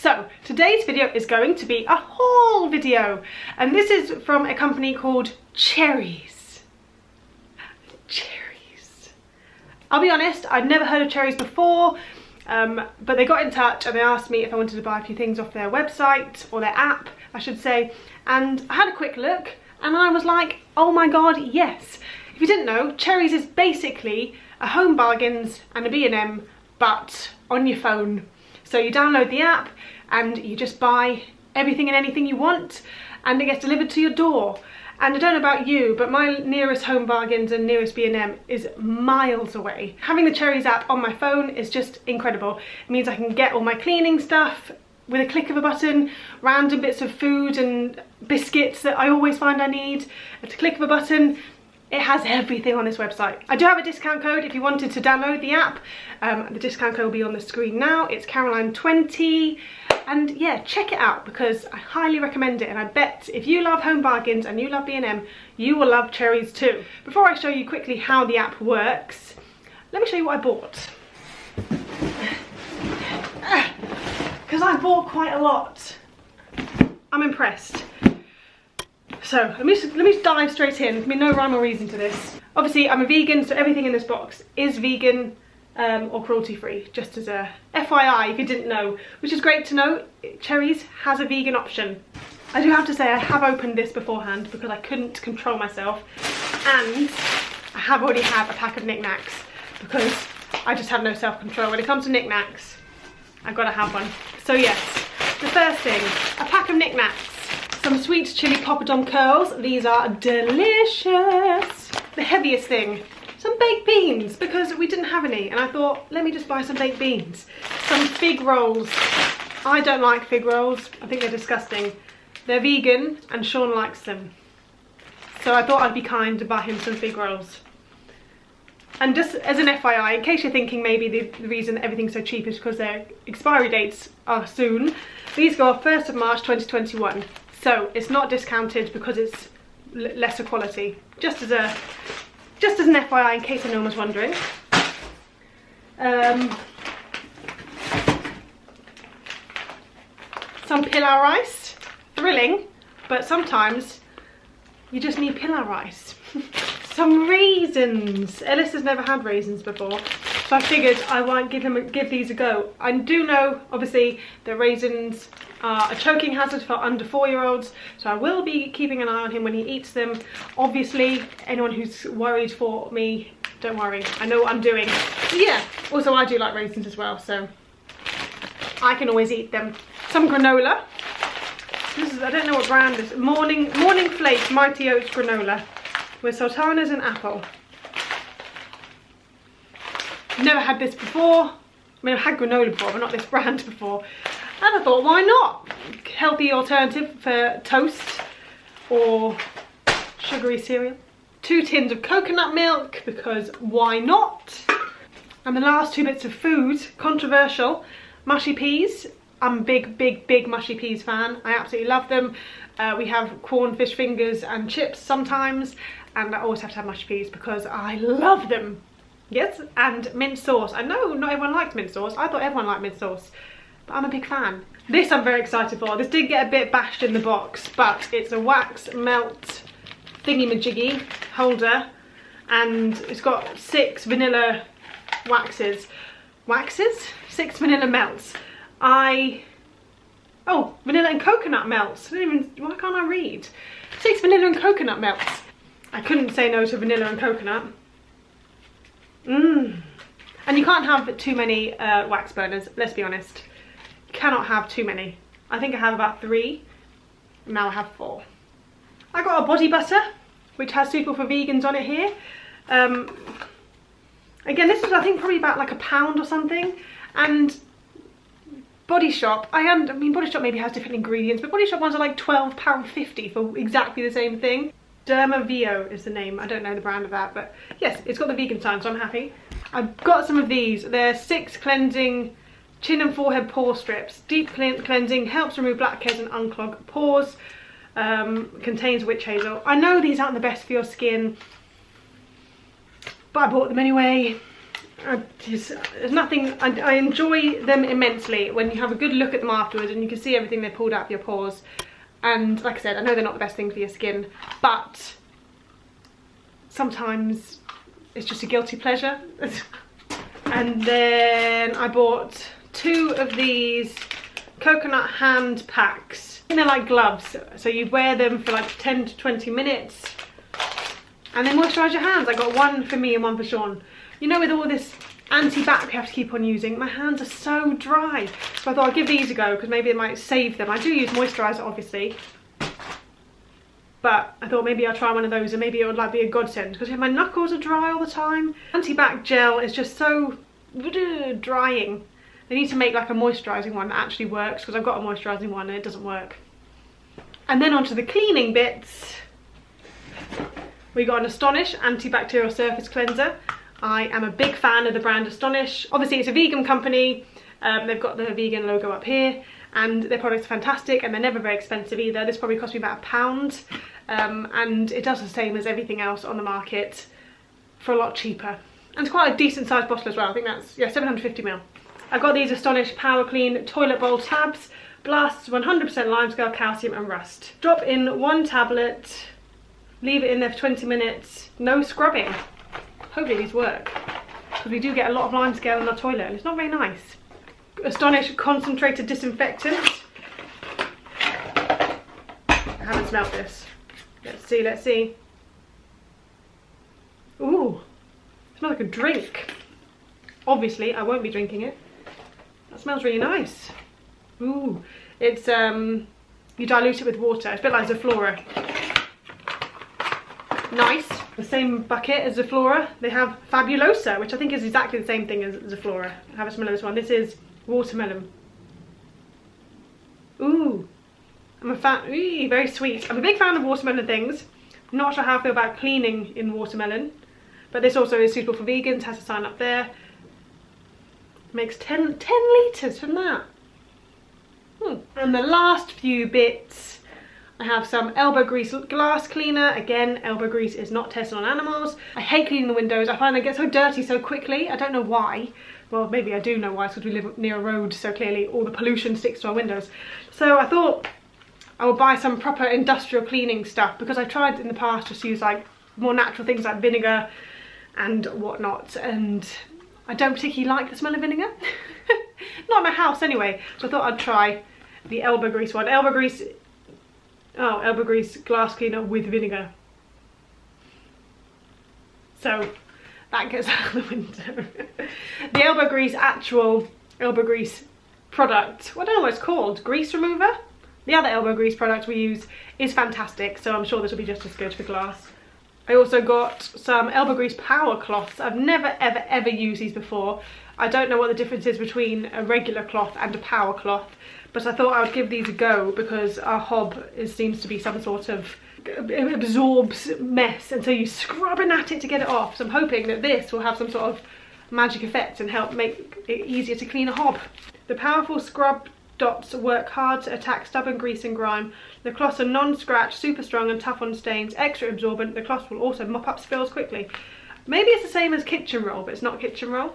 So today's video is going to be a haul video, and this is from a company called Cherryz. Cherryz. I'll be honest, I'd never heard of Cherryz before, but they got in touch and they asked me if I wanted to buy a few things off their website, or their app I should say, and I had a quick look and I was like, oh my god, yes. If you didn't know, Cherryz is basically a Home Bargains and a B&M, but on your phone. So you download the app and you just buy everything and anything you want, and it gets delivered to your door. And I don't know about you, but my nearest Home Bargains and nearest B&M is miles away. Having the Cherryz app on my phone is just incredible. It means I can get all my cleaning stuff with a click of a button, random bits of food and biscuits that I always find I need at a click of a button. It has everything on this website. I do have a discount code if you wanted to download the app. The discount code will be on the screen now. It's Caroline20. And yeah, check it out because I highly recommend it. And I bet if you love Home Bargains and you love B&M, you will love Cherryz too. Before I show you quickly how the app works, let me show you what I bought. Because I bought quite a lot. I'm impressed. So let me dive straight in. There's been no rhyme or reason to this. Obviously I'm a vegan, so everything in this box is vegan or cruelty free, just as a FYI if you didn't know, which is great to know. Cherryz has a vegan option. I do have to say I have opened this beforehand because I couldn't control myself, and I already have a pack of knickknacks because I just have no self-control. When it comes to knickknacks, I've got to have one. So yes, the first thing, a pack of knickknacks. Some sweet chili poppadom curls. These are delicious. The heaviest thing, some baked beans, because we didn't have any and I thought, let me just buy some baked beans. Some fig rolls. I don't like fig rolls. I think they're disgusting. They're vegan and Sean likes them. So I thought I'd be kind to buy him some fig rolls. And just as an FYI, in case you're thinking maybe the reason everything's so cheap is because their expiry dates are soon, these go off 1st of March 2021. So it's not discounted because it's lesser quality. Just as an FYI, in case anyone was wondering. Some pilau rice. Thrilling, but sometimes you just need pilau rice. Some raisins. Ellis has never had raisins before, so I figured I might give these a go. I do know, obviously, that raisins are a choking hazard for under 4-year-olds, so I will be keeping an eye on him when he eats them. Obviously, anyone who's worried for me, don't worry, I know what I'm doing. But yeah, also I do like raisins as well, so I can always eat them. Some granola. This is, I don't know what brand this is. Morning Flake Mighty Oats granola with sultanas and apple. Never had this before. I mean, I've had granola before, but not this brand before. And I thought, why not? Healthy alternative for toast or sugary cereal. 2 tins of coconut milk, because why not? And the last 2 bits of food, controversial, mushy peas. I'm a big Mushy Peas fan. I absolutely love them. We have corn fish fingers and chips sometimes, and I always have to have mushy peas because I love them. Yes, and mint sauce. I know not everyone likes mint sauce. I thought everyone liked mint sauce, but I'm a big fan. This I'm very excited for. This did get a bit bashed in the box, but it's a wax melt thingy-majiggy holder, and it's got 6 vanilla waxes. 6 vanilla melts. Oh, vanilla and coconut melts. Why can't I read? 6 vanilla and coconut melts. I couldn't say no to vanilla and coconut. And you can't have too many wax burners, let's be honest. You cannot have too many. I think I have about 3. Now I have 4. I got a body butter, which has suitable for vegans on it here. Again, this was I think probably about like £1 or something. And Body Shop, I mean Body Shop maybe has different ingredients, but Body Shop ones are like £12.50 for exactly the same thing. Derma Vio is the name. I don't know the brand of that, but yes, it's got the vegan sign, so I'm happy. I've got some of these. They're 6 cleansing chin and forehead pore strips. Deep cleansing, helps remove blackheads and unclog pores. Contains witch hazel. I know these aren't the best for your skin, but I bought them anyway. There's nothing, I enjoy them immensely when you have a good look at them afterwards and you can see everything they pulled out of your pores. And like I said, I know they're not the best thing for your skin, but sometimes it's just a guilty pleasure. And then I bought 2 of these coconut hand packs. And they're like gloves, so you wear them for like 10 to 20 minutes and they moisturise your hands. I got one for me and one for Sean. You know, with all this anti-bac we have to keep on using, my hands are so dry. So I thought I'd give these a go because maybe it might save them. I do use moisturiser obviously, but I thought maybe I'll try one of those and maybe it would like be a godsend because my knuckles are dry all the time. Anti-bac gel is just so drying. They need to make like a moisturising one that actually works because I've got a moisturising one and it doesn't work. And then onto the cleaning bits. We got an Astonished Anti-Bacterial Surface Cleanser. I am a big fan of the brand Astonished. Obviously it's a vegan company. They've got the vegan logo up here and their products are fantastic and they're never very expensive either. This probably cost me about £1 and it does the same as everything else on the market for a lot cheaper. And it's quite a decent sized bottle as well. I think that's, yeah, 750ml. I've got these Astonished Power Clean Toilet Bowl Tabs. Blasts 100% limescale, calcium and rust. Drop in 1 tablet, leave it in there for 20 minutes, no scrubbing. Hopefully these work, because we do get a lot of limescale in our toilet and it's not very nice. Astonished Concentrated Disinfectant. I haven't smelled this. Let's see, let's see. Ooh, it smells like a drink. Obviously, I won't be drinking it. That smells really nice. Ooh, it's, you dilute it with water. It's a bit like Zoflora. Nice. The same bucket as Zoflora. They have Fabulosa, which I think is exactly the same thing as Zoflora. Have a smell of this one. This is watermelon. Ooh, I'm a fan. Ooh, very sweet. I'm a big fan of watermelon things. Not sure how I feel about cleaning in watermelon, but this also is suitable for vegans. Has a sign up there. Makes 10 litres from that. And the last few bits, I have some elbow grease glass cleaner. Again, elbow grease is not tested on animals. I hate cleaning the windows. I find they get so dirty so quickly. I don't know why. Well, maybe I do know why, because we live near a road, so clearly all the pollution sticks to our windows. So I thought I would buy some proper industrial cleaning stuff, because I tried in the past just to use like more natural things like vinegar and whatnot, and I don't particularly like the smell of vinegar. Not in my house anyway. So I thought I'd try the elbow grease one. Elbow grease glass cleaner with vinegar. So that gets out of the window. The elbow grease, actual elbow grease product, well, I don't know what it's called, grease remover? The other elbow grease product we use is fantastic, so I'm sure this will be just as good for glass. I also got some elbow grease power cloths. I've never ever used these before. I don't know what the difference is between a regular cloth and a power cloth, but I thought I would give these a go because our hob seems to be some sort of, it absorbs mess, and so you're scrubbing at it to get it off. So I'm hoping that this will have some sort of magic effect and help make it easier to clean a hob. The powerful scrub dots work hard to attack stubborn grease and grime. The cloths are non-scratch, super strong and tough on stains, extra absorbent. The cloths will also mop up spills quickly. Maybe it's the same as kitchen roll, but it's not kitchen roll.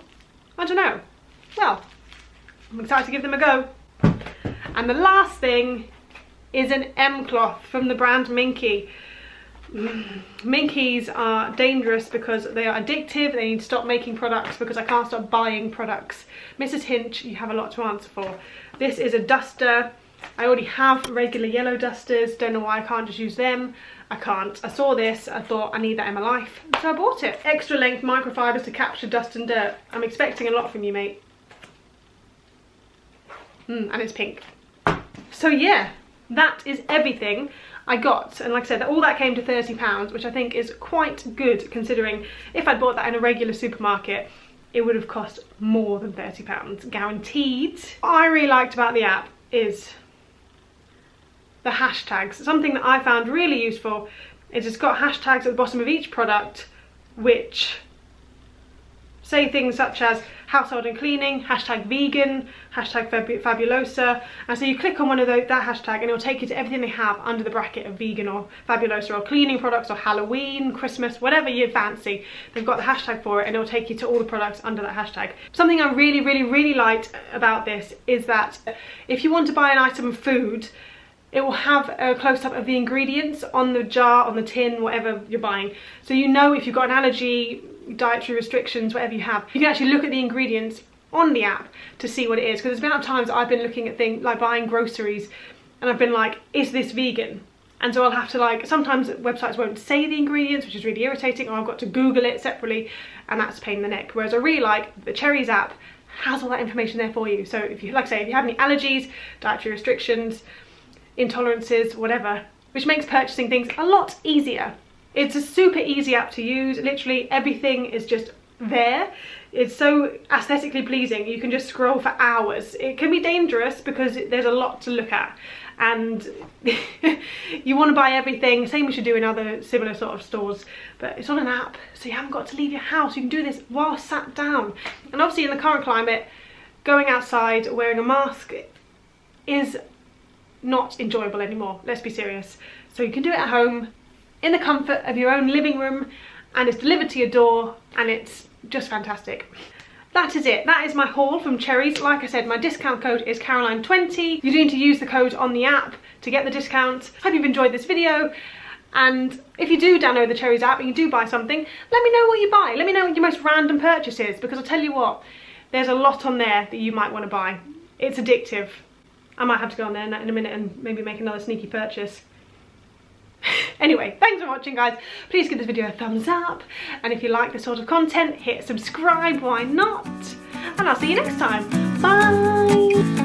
I don't know. Well, I'm excited to give them a go. And the last thing is an M cloth from the brand Minky. Minkies are dangerous because they are addictive. They need to stop making products because I can't stop buying products. Mrs. Hinch, you have a lot to answer for. This is a duster. I already have regular yellow dusters. Don't know why I can't just use them. I can't. I saw this, I thought I need that in my life, so I bought it. Extra length microfibers to capture dust and dirt. I'm expecting a lot from you, mate. And it's pink. So yeah, that is everything I got, and like I said, all that came to £30, which I think is quite good considering if I'd bought that in a regular supermarket it would have cost more than £30, guaranteed. What I really liked about the app is the hashtags. Something that I found really useful is it's got hashtags at the bottom of each product which say things such as household and cleaning, hashtag vegan, hashtag fabulosa, and so you click on one of that hashtag and it'll take you to everything they have under the bracket of vegan or fabulosa or cleaning products or Halloween, Christmas, whatever you fancy. They've got the hashtag for it and it'll take you to all the products under that hashtag. Something I really liked about this is that if you want to buy an item of food, it will have a close-up of the ingredients on the jar, on the tin, whatever you're buying. So you know if you've got an allergy, dietary restrictions, whatever you have, you can actually look at the ingredients on the app to see what it is. Because there's been out of times I've been looking at things like buying groceries and I've been like, is this vegan? And so I'll have to, like, sometimes websites won't say the ingredients, which is really irritating, or I've got to Google it separately, and that's a pain in the neck. Whereas I really like the Cherryz app has all that information there for you. So if you, like I say, if you have any allergies, dietary restrictions, intolerances, whatever, which makes purchasing things a lot easier. It's a super easy app to use. Literally everything is just there. It's so aesthetically pleasing. You can just scroll for hours. It can be dangerous because there's a lot to look at, and you want to buy everything, same as you do in other similar sort of stores, but it's on an app, so you haven't got to leave your house. You can do this while sat down. And obviously in the current climate, going outside wearing a mask is not enjoyable anymore, let's be serious. So you can do it at home in the comfort of your own living room, and it's delivered to your door, and it's just fantastic. That is it. That is my haul from Cherryz. Like I said, my discount code is Caroline20. You need to use the code on the app to get the discount. Hope you've enjoyed this video, and if you do download the Cherryz app and you do buy something, let me know what you buy. Let me know your most random purchases, because I'll tell you what, there's a lot on there that you might want to buy. It's addictive. I might have to go on there in a minute and maybe make another sneaky purchase. Anyway, thanks for watching, guys. Please give this video a thumbs up, and if you like this sort of content, hit subscribe, why not? And I'll see you next time. Bye!